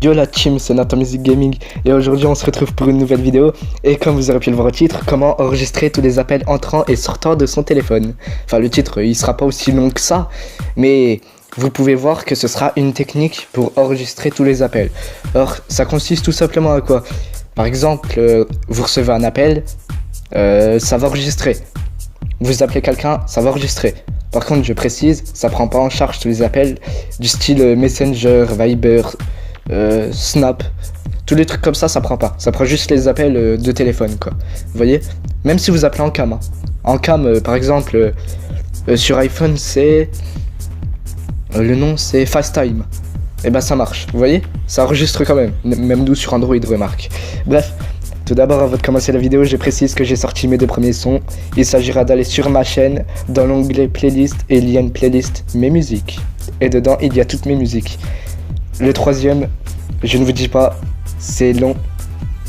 Yo la team, c'est Nathan Music Gaming et aujourd'hui on se retrouve pour une nouvelle vidéo. Et comme vous aurez pu le voir au titre, comment enregistrer tous les appels entrants et sortants de son téléphone. Enfin le titre il sera pas aussi long que ça, mais vous pouvez voir que ce sera une technique pour enregistrer tous les appels. Alors ça consiste tout simplement à quoi? Par exemple, vous recevez un appel, ça va enregistrer. Vous appelez quelqu'un, ça va enregistrer. Par contre je précise, ça prend pas en charge tous les appels du style Messenger, Viber, Snap, tous les trucs comme ça prend pas. Ça prend juste les appels de téléphone quoi. Vous voyez? Même si vous appelez en cam. Hein. En cam, par exemple, sur iPhone c'est... le nom c'est FaceTime. Et bah ça marche, vous voyez? Ça enregistre quand même. Même nous sur Android, remarque. Bref, tout d'abord avant de commencer la vidéo, je précise que j'ai sorti mes deux premiers sons. Il s'agira d'aller sur ma chaîne, dans l'onglet playlist, et il y a une playlist mes musiques. Et dedans il y a toutes mes musiques. Le troisième, je ne vous dis pas, c'est long,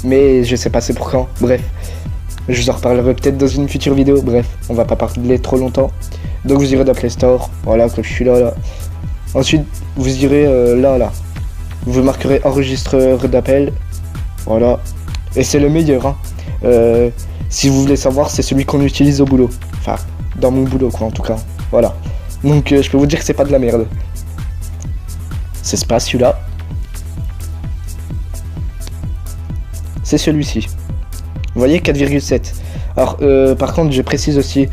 mais je sais pas c'est pour quand. Bref, je vous en reparlerai peut-être dans une future vidéo. Bref, on va pas parler trop longtemps. Donc vous irez dans Play Store, voilà, comme je suis là. Ensuite, vous irez là. Vous marquerez enregistreur d'appel, voilà. Et c'est le meilleur, hein. Si vous voulez savoir, c'est celui qu'on utilise au boulot. Enfin, dans mon boulot, quoi, en tout cas. Voilà. Donc, je peux vous dire que c'est pas de la merde. C'est pas celui-là. C'est celui-ci. Vous voyez, 4,7. Alors, par contre, je précise aussi,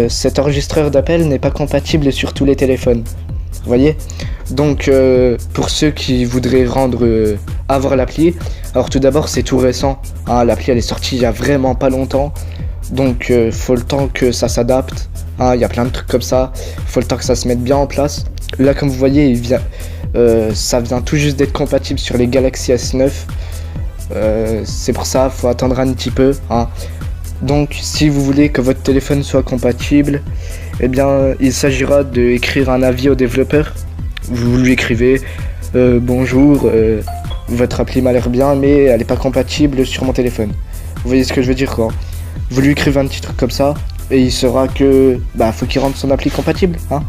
cet enregistreur d'appel n'est pas compatible sur tous les téléphones. Vous voyez? Donc, pour ceux qui voudraient avoir l'appli, alors tout d'abord, c'est tout récent. Hein, l'appli, elle est sortie il y a vraiment pas longtemps. Donc, faut le temps que ça s'adapte. Hein, il y a plein de trucs comme ça. Faut le temps que ça se mette bien en place. Là, comme vous voyez, ça vient tout juste d'être compatible sur les Galaxy S9. C'est pour ça, faut attendre un petit peu. Hein. Donc, si vous voulez que votre téléphone soit compatible, eh bien, il s'agira d'écrire un avis au développeur. Vous lui écrivez bonjour, votre appli m'a l'air bien, mais elle n'est pas compatible sur mon téléphone. Vous voyez ce que je veux dire, quoi. Vous lui écrivez un petit truc comme ça, et il saura que faut qu'il rende son appli compatible. Hein.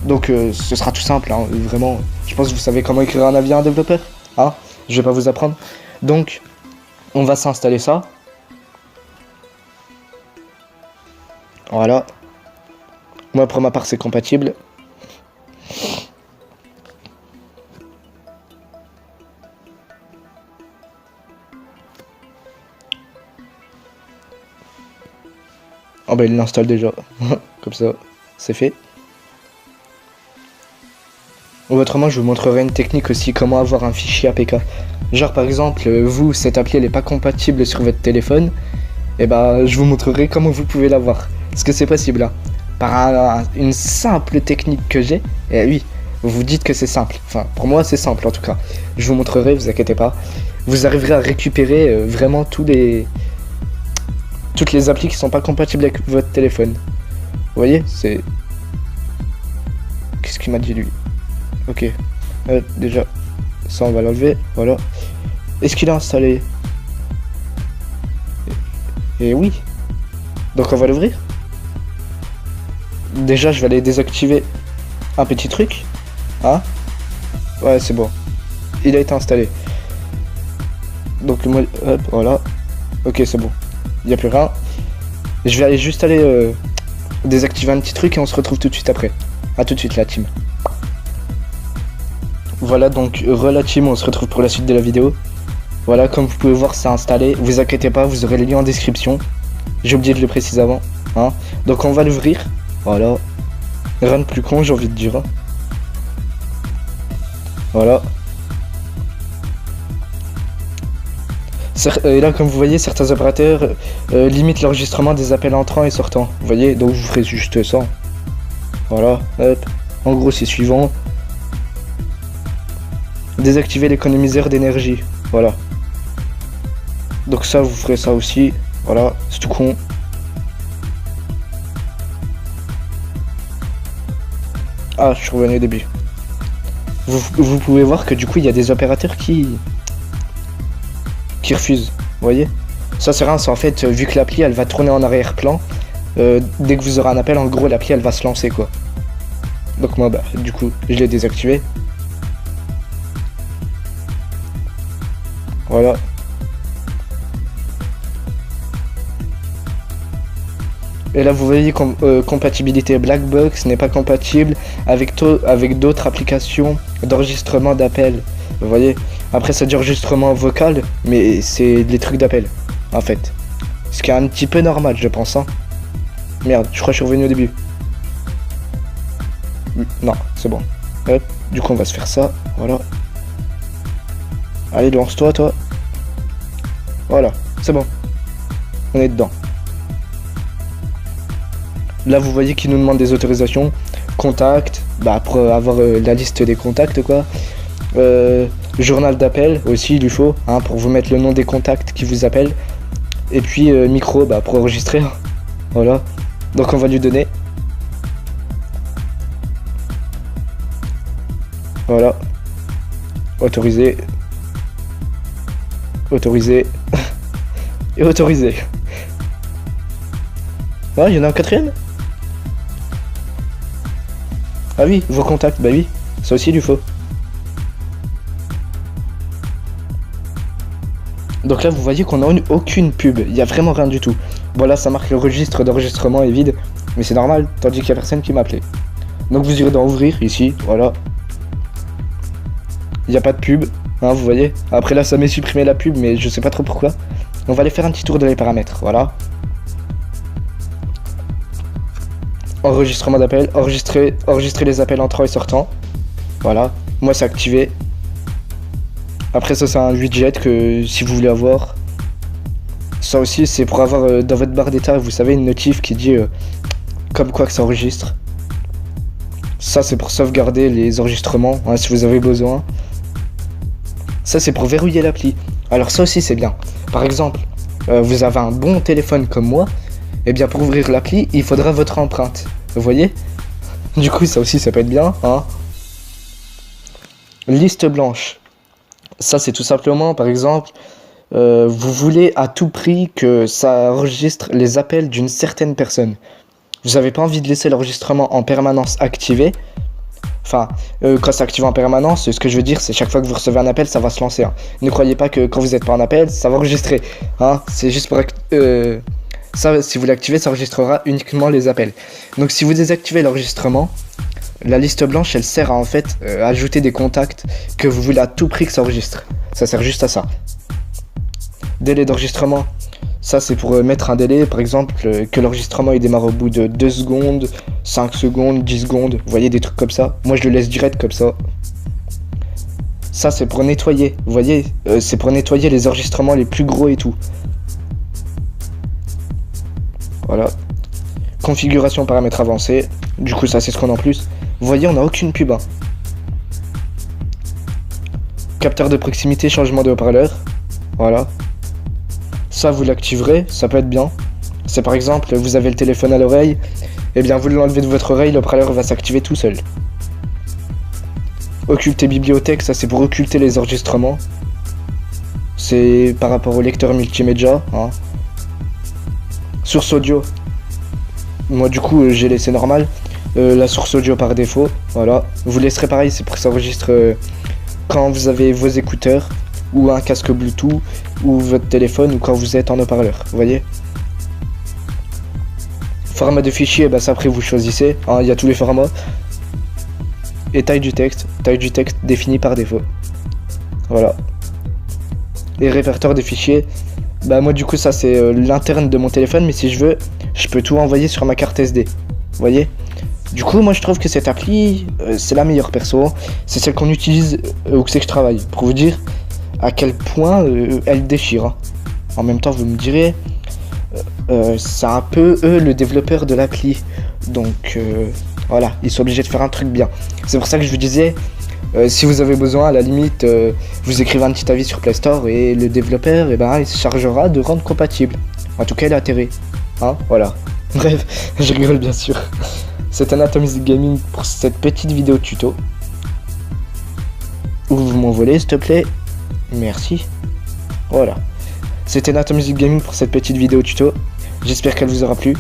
Donc, ce sera tout simple, hein, vraiment. Je pense que vous savez comment écrire un avis à un développeur. Hein. Je vais pas vous apprendre. Donc, on va s'installer ça. Voilà. Moi, pour ma part, c'est compatible. Oh bah il l'installe déjà. Comme ça, c'est fait. Ou autrement, je vous montrerai une technique aussi, comment avoir un fichier APK. Genre par exemple, vous, cette appli elle est pas compatible sur votre téléphone. Et je vous montrerai comment vous pouvez l'avoir. Parce que c'est possible, hein. Par une simple technique que j'ai. Et oui, vous dites que c'est simple. Enfin, pour moi c'est simple en tout cas. Je vous montrerai, vous inquiétez pas. Vous arriverez à récupérer vraiment toutes les applis qui sont pas compatibles avec votre téléphone. Vous voyez, c'est... Qu'est-ce qu'il m'a dit lui? Ok, déjà, ça on va l'enlever, voilà. Est-ce qu'il a installé? Et oui. Donc on va l'ouvrir. Déjà je vais aller désactiver un petit truc. Hein? Ouais c'est bon. Il a été installé. Donc moi, hop, voilà. Ok c'est bon. Il n'y a plus rien. Je vais juste aller désactiver un petit truc et on se retrouve tout de suite après. A tout de suite la team. Voilà donc la team, on se retrouve pour la suite de la vidéo. Voilà, comme vous pouvez voir, c'est installé. Vous inquiétez pas, vous aurez le lien en description. J'ai oublié de le préciser avant. Hein. Donc on va l'ouvrir. Voilà. Rien de plus con, j'ai envie de dire. Voilà. Et là, comme vous voyez, certains opérateurs limitent l'enregistrement des appels entrants et sortants. Vous voyez, donc vous ferez juste ça. Voilà, hop. En gros, c'est suivant. Désactiver l'économiseur d'énergie. Voilà. Donc ça, vous ferez ça aussi. Voilà, c'est tout con. Ah, je suis revenu au début. Vous pouvez voir que du coup, il y a des opérateurs qui refusent. Vous voyez? Ça, c'est rien. C'est en fait, vu que l'appli, elle va tourner en arrière-plan, dès que vous aurez un appel, en gros, l'appli, elle va se lancer, quoi. Donc moi, du coup, je l'ai désactivé. Voilà. Et là vous voyez compatibilité Blackbox n'est pas compatible avec d'autres applications d'enregistrement d'appel. Vous voyez. Après ça dit enregistrement vocal, mais c'est des trucs d'appel en fait. Ce qui est un petit peu normal je pense hein. Merde, je crois que je suis revenu au début. Non, c'est bon. Hop, du coup on va se faire ça, voilà. Allez lance-toi toi. Voilà, c'est bon. On est dedans. Là vous voyez qu'il nous demande des autorisations, contact, bah pour avoir la liste des contacts quoi. Journal d'appel aussi il lui faut, hein, pour vous mettre le nom des contacts qui vous appellent. Et puis micro, bah pour enregistrer, voilà. Donc on va lui donner. Voilà. Autoriser. Autoriser. Et autoriser. Ah, il y en a un quatrième? Ah oui, vos contacts, bah oui, ça aussi il lui faut. Donc là vous voyez qu'on n'a aucune pub, il n'y a vraiment rien du tout. Voilà, ça marque le registre d'enregistrement est vide, mais c'est normal, tandis qu'il n'y a personne qui m'a appelé. Donc vous irez dans ouvrir ici, voilà. Il n'y a pas de pub, hein, vous voyez. Après là ça m'est supprimé la pub, mais je sais pas trop pourquoi. On va aller faire un petit tour de les paramètres, voilà. Enregistrement d'appel, enregistrer les appels entrants et sortants. Voilà, moi c'est activé. Après ça c'est un widget que si vous voulez avoir. Ça aussi c'est pour avoir dans votre barre d'état, vous savez, une notif qui dit comme quoi que ça enregistre. Ça c'est pour sauvegarder les enregistrements, hein, si vous avez besoin. Ça c'est pour verrouiller l'appli. Alors ça aussi c'est bien. Par exemple, vous avez un bon téléphone comme moi. Et bien pour ouvrir l'appli, il faudra votre empreinte. Vous voyez? Du coup ça aussi ça peut être bien, hein. Liste blanche. Ça c'est tout simplement par exemple vous voulez à tout prix que ça enregistre les appels d'une certaine personne. Vous n'avez pas envie de laisser l'enregistrement en permanence activé. Enfin, quand c'est activé en permanence, ce que je veux dire c'est chaque fois que vous recevez un appel ça va se lancer, hein. Ne croyez pas que quand vous n'êtes pas en appel ça va enregistrer, hein. C'est juste pour ça, si vous l'activez, ça enregistrera uniquement les appels. Donc si vous désactivez l'enregistrement, la liste blanche, elle sert à en fait ajouter des contacts que vous voulez à tout prix que ça enregistre. Ça sert juste à ça. Délai d'enregistrement, ça c'est pour mettre un délai, par exemple, que l'enregistrement il démarre au bout de 2 secondes, 5 secondes, 10 secondes. Vous voyez, des trucs comme ça. Moi je le laisse direct comme ça. Ça c'est pour nettoyer, vous voyez, c'est pour nettoyer les enregistrements les plus gros et tout. Voilà. Configuration paramètres avancés. Du coup ça c'est ce qu'on a en plus. Vous voyez on n'a aucune pub, hein. Capteur de proximité, changement de haut-parleur. Voilà. Ça vous l'activerez, ça peut être bien. C'est par exemple vous avez le téléphone à l'oreille. Et bien vous l'enlevez de votre oreille, le haut-parleur va s'activer tout seul. Occulter bibliothèque, ça c'est pour occulter les enregistrements. C'est par rapport au lecteur multimédia, hein. Source audio, moi du coup j'ai laissé normal. La source audio par défaut, voilà. Vous laisserez pareil, c'est pour que ça enregistre quand vous avez vos écouteurs ou un casque Bluetooth ou votre téléphone ou quand vous êtes en haut-parleur, vous voyez. Format de fichier, bah ça après vous choisissez, hein, il y a tous les formats. Et taille du texte défini par défaut. Voilà. Et répertoire des fichiers. Bah moi du coup ça c'est l'interne de mon téléphone, mais si je veux je peux tout envoyer sur ma carte SD. Vous voyez. Du coup moi je trouve que cette appli c'est la meilleure perso. C'est celle qu'on utilise où c'est que je travaille. Pour vous dire à quel point elle déchire, hein. En même temps vous me direz c'est un peu eux le développeur de l'appli. Donc voilà, ils sont obligés de faire un truc bien. C'est pour ça que je vous disais si vous avez besoin, à la limite, vous écrivez un petit avis sur Play Store et le développeur, il se chargera de rendre compatible. En tout cas, il a intérêt. Hein, voilà. Bref, je rigole bien sûr. C'est Anatomist Gaming pour cette petite vidéo tuto. Où vous m'envolez, s'il te plaît. Merci. Voilà. C'était Anatomist Gaming pour cette petite vidéo tuto. J'espère qu'elle vous aura plu.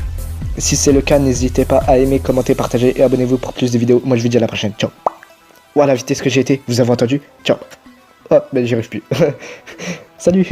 Si c'est le cas, n'hésitez pas à aimer, commenter, partager et abonnez-vous pour plus de vidéos. Moi, je vous dis à la prochaine. Ciao. Voilà, la vitesse que j'ai été, vous avez entendu? Ciao. Oh, ben j'y arrive plus. Salut.